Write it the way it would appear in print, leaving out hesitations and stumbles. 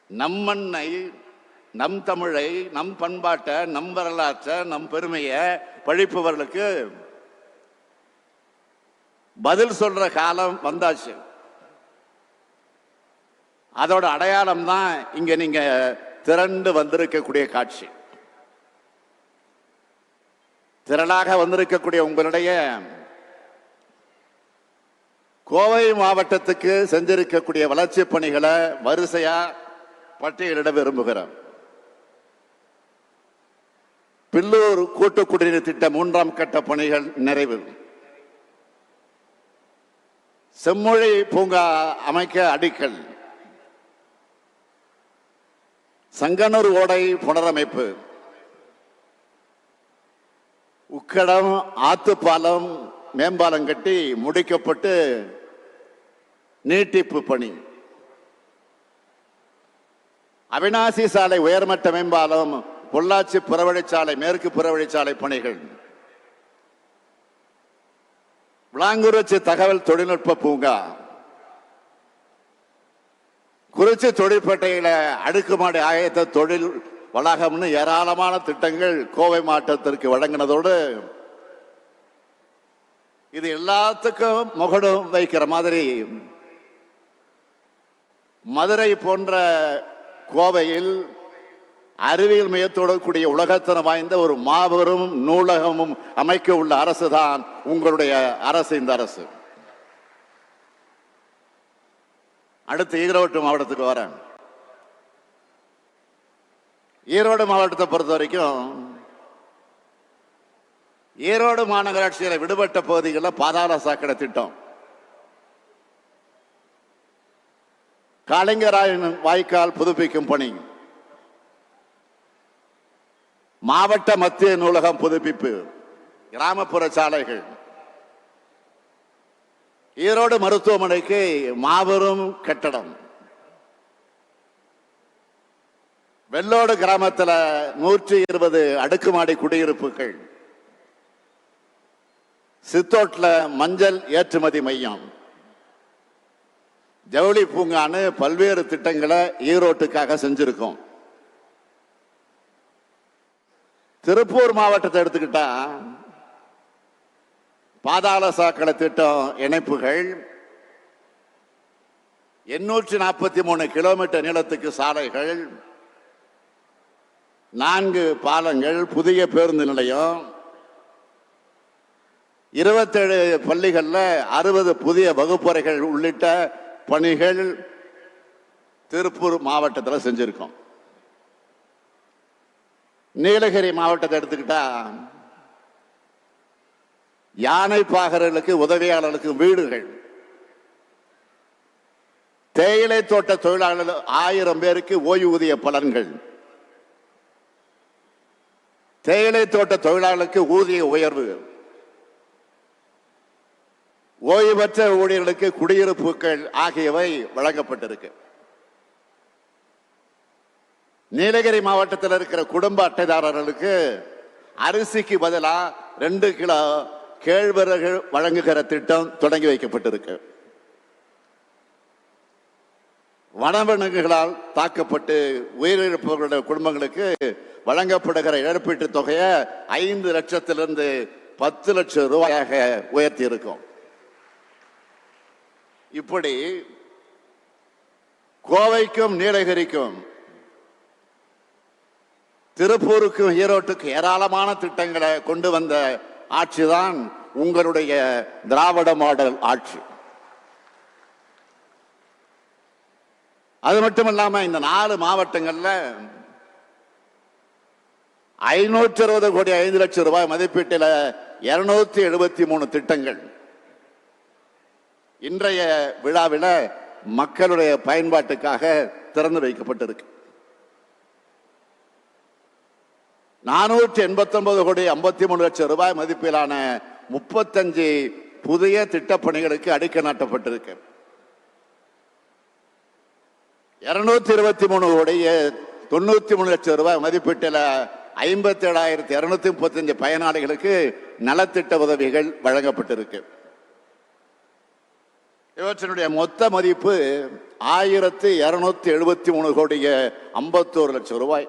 நம் மண்ணை, நம் தமிழை, நம் பண்பாட்டை, நம் வரலாற்றை, நம் பெருமையை பழிப்பவர்களுக்கு பதில் சொல்ற காலம் வந்தாச்சு. அதோட அடையாளம் தான் இங்க நீங்க திரண்டு வந்திருக்கக்கூடிய காட்சி. திரளாக வந்திருக்கக்கூடிய உங்களுடைய கோவை மாவட்டத்துக்கு செஞ்சிருக்கக்கூடிய வளர்ச்சி பணிகளை வரிசையா பட்டியலிட விரும்புகிறோம். பில்லூர் கூட்டு குடிநீர் திட்ட 3ஆம் கட்ட பணிகள் நிறைவு. செம்மொழி பூங்கா அமைக்க அடிக்கல். சங்கனூர் ஓடை புனரமைப்பு. உக்கடம் ஆத்துப்பாலம் மேம்பாலம் கட்டி முடிக்கப்பட்டு நீட்டிப்பு பணி. அவிநாசி சாலை உயர்மட்ட மேம்பாலம், பொள்ளாச்சி புறவழிச்சாலை மேற்கு புறவழிச்சாலை பணிகள். விளாங்குறிச்சி தகவல் தொழில்நுட்ப பூங்கா. குறிச்சி தொழிற்பேட்டையில அடுக்குமாடி ஆயத்த தொழில் வளாகம்னு ஏராளமான திட்டங்கள் கோவை மாவட்டத்திற்கு வழங்கினதோடு இது எல்லாத்துக்கும் முகடும் வைக்கிற மாதிரி மதுரை போன்ற கோவையில் அறிவியல் மையத்தோடு கூடிய உலகத்தரம் வாய்ந்த ஒரு மாபெரும் நூலகமும் அமைக்க உள்ள அரசு தான் உங்களுடைய அரசு. இந்த அரசு அடுத்து ஈரோடு மாவட்டத்துக்கு வரேன். ஈரோடு மாவட்டத்தை பொறுத்த வரைக்கும் ஈரோடு மாநகராட்சியில் விடுபட்ட பகுதிகளில் பாதாள சாக்கடை திட்டம், காளிங்கராயன் வாய்க்கால் புதுப்பிக்கும் பணி, மாவட்ட மத்திய நூலகம் புதுப்பிப்பு, கிராமப்புற சாலைகள், ஈரோடு மருத்துவமனைக்கு மாபெரும் கட்டடம், வெள்ளோடு கிராமத்தில் 120 அடுக்குமாடி குடியிருப்புகள், சித்தோட்டில் மஞ்சள் ஏற்றுமதி மையம், ஜவுளி பூங்கான்னு பல்வேறு திட்டங்களை ஈரோட்டுக்காக செஞ்சிருக்கோம். திருப்பூர் மாவட்டத்தை எடுத்துக்கிட்டா பாதாள சாக்கடை திட்டம் இணைப்புகள், 843 கிலோமீட்டர் நீளத்துக்கு சாலைகள், 4 பாலங்கள், புதிய பேருந்து நிலையம், 27 பள்ளிகளில் 60 புதிய வகுப்பறைகள் உள்ளிட்ட பணிகள் திருப்பூர் மாவட்டத்தில் செஞ்சிருக்கோம். நீலகிரி மாவட்டத்தை எடுத்துக்கிட்டா யானை பாகர்களுக்கு உதவியாளர்களுக்கு வீடுகள், தேயிலை தோட்ட தொழிலாளர்கள் 1000 பேருக்கு ஓய்வூதிய பலன்கள், தேயிலை தோட்ட தொழிலாளர்களுக்கு ஊதிய உயர்வு, ஓய்வு பெற்ற ஊழியர்களுக்கு குடியிருப்புகள் ஆகியவை வழங்கப்பட்டிருக்கு. நீலகிரி மாவட்டத்தில் இருக்கிற குடும்ப அட்டைதாரர்களுக்கு அரிசிக்கு பதிலாக 2 கிலோ கேழ்வரகு வழங்குகிற திட்டம் தொடங்கி வைக்கப்பட்டிருக்கு. வனவிலங்குகளால் தாக்கப்பட்டு உயிரிழப்பவர்களுடைய குடும்பங்களுக்கு வழங்கப்படுகிற இழப்பீட்டு தொகையை 5 லட்சத்திலிருந்து 10 லட்சம் ரூபாயாக உயர்த்தி இருக்கும். இப்படி கோவைக்கும் நீலகிரிக்கும் திருப்பூருக்கும் ஈரோட்டுக்கும் ஏராளமான திட்டங்களை கொண்டு வந்த ஆட்சிதான் உங்களுடைய திராவிட மாடல் ஆட்சி. அது மட்டுமல்லாம இந்த 4 மாவட்டங்கள்ல 560 கோடி 5 லட்சம் ரூபாய் மதிப்பீட்டில் 273 திட்டங்கள் இன்றைய விழாவில் மக்களுடைய பயன்பாட்டுக்காக திறந்து வைக்கப்பட்டிருக்கு. 489 கோடி 53 லட்சம் ரூபாய் மதிப்பிலான 35 புதிய திட்டப்பணிகளுக்கு அடிக்கல் நாட்டப்பட்டிருக்கு. 223 கோடி 93 லட்சம் ரூபாய் மதிப்பீட்டில் 57,235 பயனாளிகளுக்கு நலத்திட்ட உதவிகள் வழங்கப்பட்டிருக்கு. இவற்றினுடைய மொத்த மதிப்பு 1273 கோடியே 51 லட்சம் ரூபாய்.